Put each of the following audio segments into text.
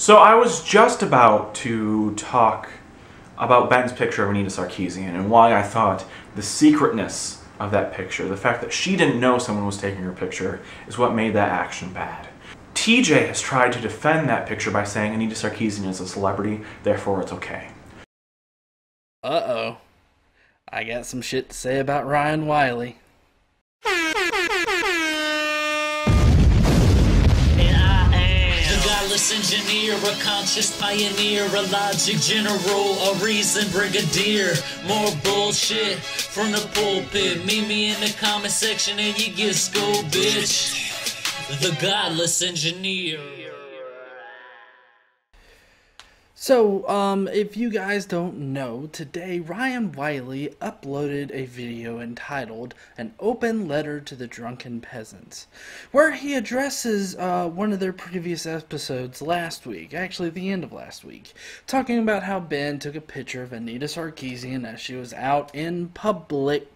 So I was just about to talk about Ben's picture of Anita Sarkeesian and why I thought the secretness of that picture, the fact that she didn't know someone was taking her picture, is what made that action bad. TJ has tried to defend that picture by saying Anita Sarkeesian is a celebrity, therefore it's okay. Uh-oh. I got some shit to say about Ryan Wiley. Engineer, a conscious pioneer, a logic general, a reason brigadier. More bullshit from the pulpit. Meet me in the comment section and you get schooled, bitch. The godless engineer. So, if you guys don't know, today Ryan Wiley uploaded a video entitled An Open Letter to the Drunken Peasants, where he addresses one of their previous episodes last week, actually the end of last week, talking about how Ben took a picture of Anita Sarkeesian as she was out in public.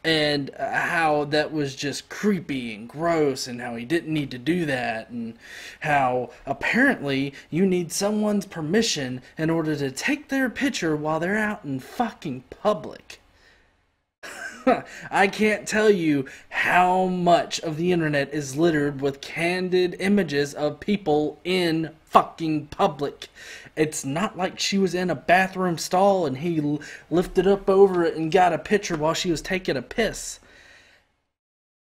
And how that was just creepy and gross, and how he didn't need to do that, and how apparently you need someone's permission in order to take their picture while they're out in fucking public. I can't tell you how much of the internet is littered with candid images of people in fucking public. It's not like she was in a bathroom stall and he lifted up over it and got a picture while she was taking a piss.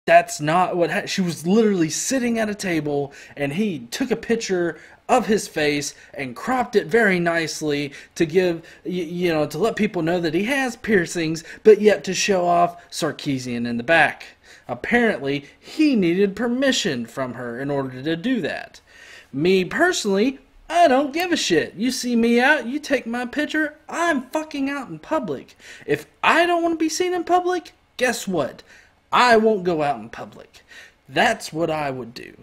That's not what she was literally sitting at a table and he took a picture of his face and cropped it very nicely to give, you know, to let people know that he has piercings, but yet to show off Sarkeesian in the back. Apparently, he needed permission from her in order to do that. Me personally, I don't give a shit. You see me out, you take my picture, I'm fucking out in public. If I don't want to be seen in public, guess what? I won't go out in public. That's what I would do.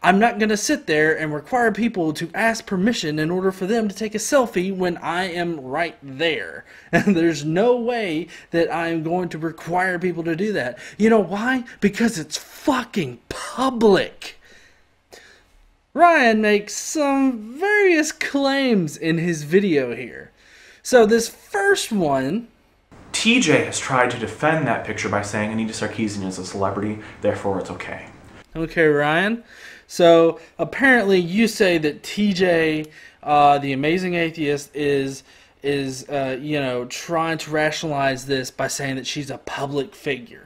I'm not going to sit there and require people to ask permission in order for them to take a selfie when I am right there. And there's no way that I'm going to require people to do that. You know why? Because it's fucking public. Ryan makes some various claims in his video here. So this first one... TJ has tried to defend that picture by saying Anita Sarkeesian is a celebrity, therefore it's okay. Okay, Ryan. So apparently you say that TJ, the amazing atheist, is you know, trying to rationalize this by saying that she's a public figure.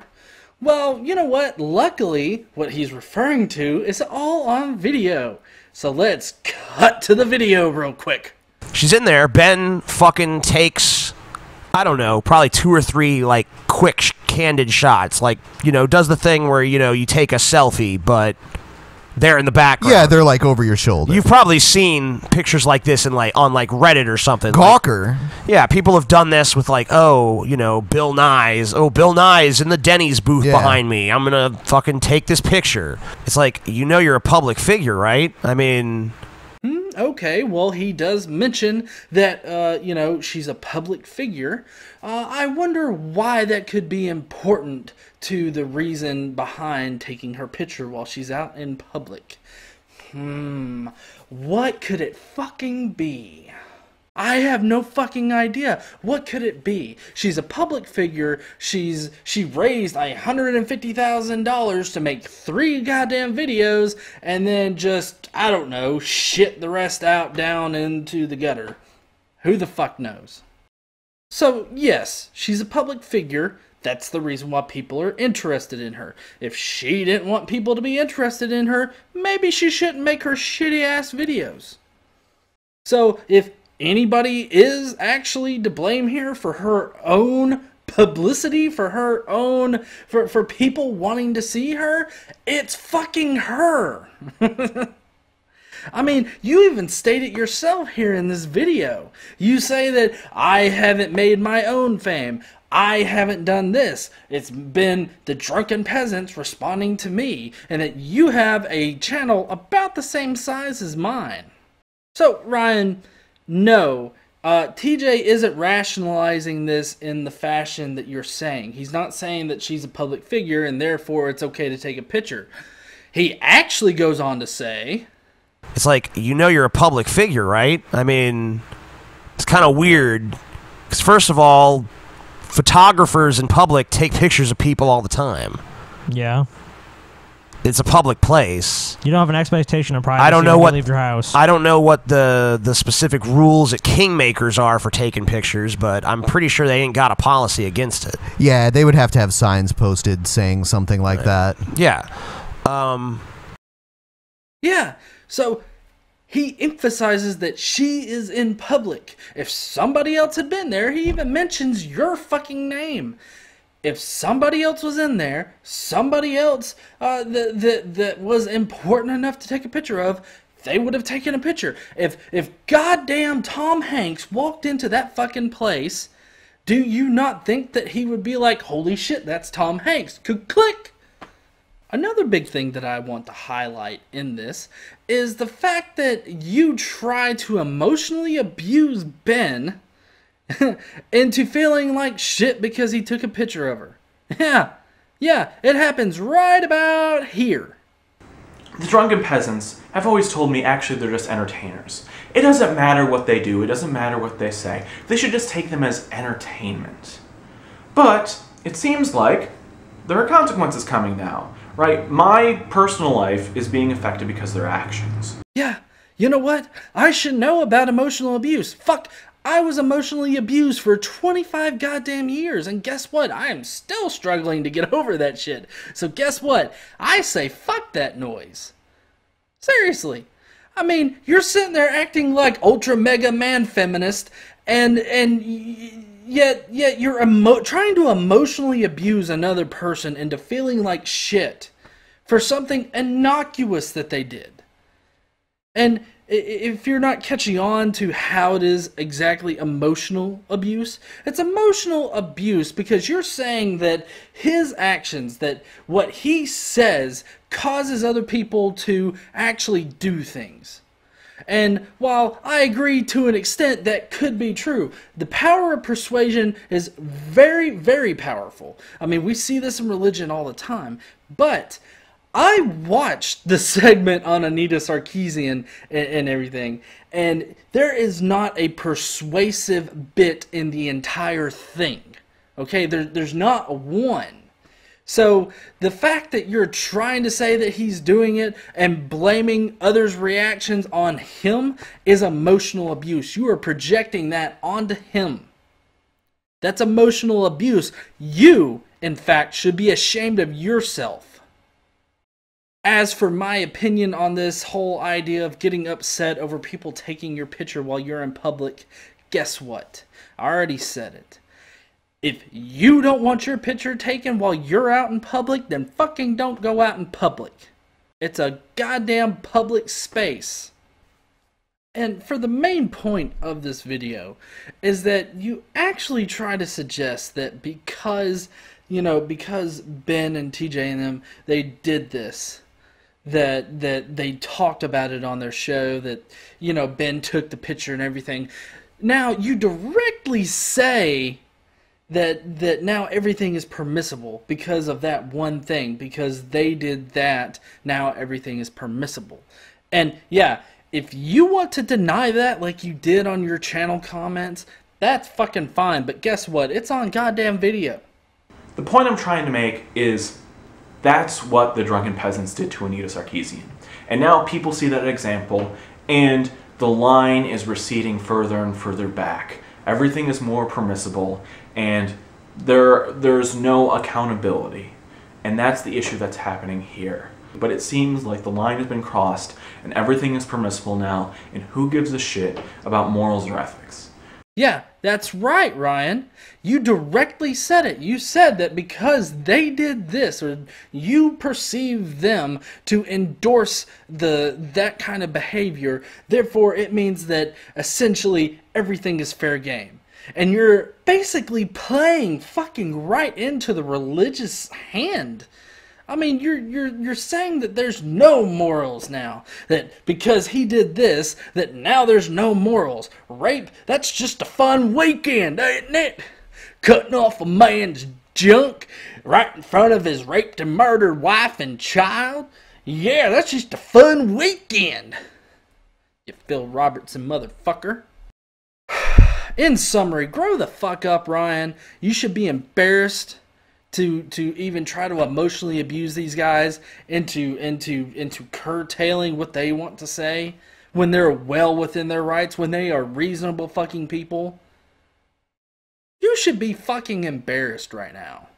Well, you know what? Luckily, what he's referring to is all on video. So let's cut to the video real quick. She's in there. Ben fucking takes, I don't know, probably 2 or 3, like, quick, candid shots. Like, you know, does the thing where, you know, you take a selfie, but they're in the background. Yeah, they're, like, over your shoulder. You've probably seen pictures like this in, like, on, like, Reddit or something. Gawker. Like, yeah, people have done this with, like, oh, you know, Bill Nye's. Oh, Bill Nye's in the Denny's booth behind me. I'm gonna fucking take this picture. It's like, you know you're a public figure, right? I mean... Okay, well, he does mention that, you know, she's a public figure. I wonder why that could be important to the reason behind taking her picture while she's out in public. What could it fucking be? I have no fucking idea. What could it be? She's a public figure. She raised $150,000 to make 3 goddamn videos and then just, I don't know, shit the rest out down into the gutter. Who the fuck knows? So, yes, she's a public figure. That's the reason why people are interested in her. If she didn't want people to be interested in her, maybe she shouldn't make her shitty ass videos. So, if anybody is actually to blame here for her own publicity, for her own, for people wanting to see her, it's fucking her. I mean, you even state it yourself here in this video. You say that I haven't made my own fame. I haven't done this. It's been the Drunken Peasants responding to me, and that you have a channel about the same size as mine. So, Ryan, no, TJ isn't rationalizing this in the fashion that you're saying. He's not saying that she's a public figure and therefore it's okay to take a picture. He actually goes on to say, It's like, you know you're a public figure, right? I mean, it's kind of weird. Because first of all, photographers in public take pictures of people all the time. Yeah. It's a public place. You don't have an expectation of privacy I don't know when what you leave your house. I don't know what the specific rules at Kingmakers are for taking pictures, but I'm pretty sure they ain't got a policy against it. Yeah, they would have to have signs posted saying something like that. Yeah. Yeah, so he emphasizes that she is in public. If somebody else had been there, he even mentions your fucking name. If somebody else was in there, somebody else that was important enough to take a picture of, they would have taken a picture. If goddamn Tom Hanks walked into that fucking place, do you not think that he would be like, holy shit, that's Tom Hanks? Click! Another big thing that I want to highlight in this is the fact that you try to emotionally abuse Ben into feeling like shit because he took a picture of her. Yeah, it happens right about here. The Drunken Peasants have always told me actually they're just entertainers. It doesn't matter what they do, it doesn't matter what they say. They should just take them as entertainment. But it seems like there are consequences coming now, right? My personal life is being affected because of their actions. Yeah, you know what? I should know about emotional abuse. Fuck, I was emotionally abused for 25 goddamn years, and guess what? I am still struggling to get over that shit. So guess what? I say fuck that noise. Seriously. I mean, you're sitting there acting like ultra mega man feminist, and yet you're trying to emotionally abuse another person into feeling like shit for something innocuous that they did. And if you're not catching on to how it is exactly emotional abuse, it's emotional abuse because you're saying that his actions, that what he says causes other people to actually do things. And while I agree to an extent that could be true, the power of persuasion is very, very powerful. I mean, we see this in religion all the time, but I watched the segment on Anita Sarkeesian and everything, and there is not a persuasive bit in the entire thing. Okay, there's not one. So the fact that you're trying to say that he's doing it and blaming others' reactions on him is emotional abuse. You are projecting that onto him. That's emotional abuse. You, in fact, should be ashamed of yourself. As for my opinion on this whole idea of getting upset over people taking your picture while you're in public, guess what? I already said it. If you don't want your picture taken while you're out in public, then fucking don't go out in public. It's a goddamn public space. And for the main point of this video is that you actually try to suggest that because Ben and TJ and them, they did this, that they talked about it on their show, that, Ben took the picture and everything. Now, you directly say that now everything is permissible because of that one thing, because they did that, now everything is permissible. And yeah, if you want to deny that like you did on your channel comments, that's fucking fine, but guess what? It's on goddamn video. The point I'm trying to make is that's what the Drunken Peasants did to Anita Sarkeesian. And now people see that example, and the line is receding further and further back. Everything is more permissible, and there's no accountability. And that's the issue that's happening here. But it seems like the line has been crossed, and everything is permissible now, and who gives a shit about morals or ethics? Yeah, that's right, Ryan. You directly said it. You said that because they did this, or you perceive them to endorse that kind of behavior, therefore it means that essentially everything is fair game. And you're basically playing fucking right into the religious hand. I mean, you're saying that there's no morals now. That because he did this, that now there's no morals. Rape, that's just a fun weekend, ain't it? Cutting off a man's junk right in front of his raped and murdered wife and child. Yeah, that's just a fun weekend. You Phil Robertson motherfucker. In summary, grow the fuck up, Ryan. You should be embarrassed to even try to emotionally abuse these guys into curtailing what they want to say when they're well within their rights, when they are reasonable fucking people. You should be fucking embarrassed right now.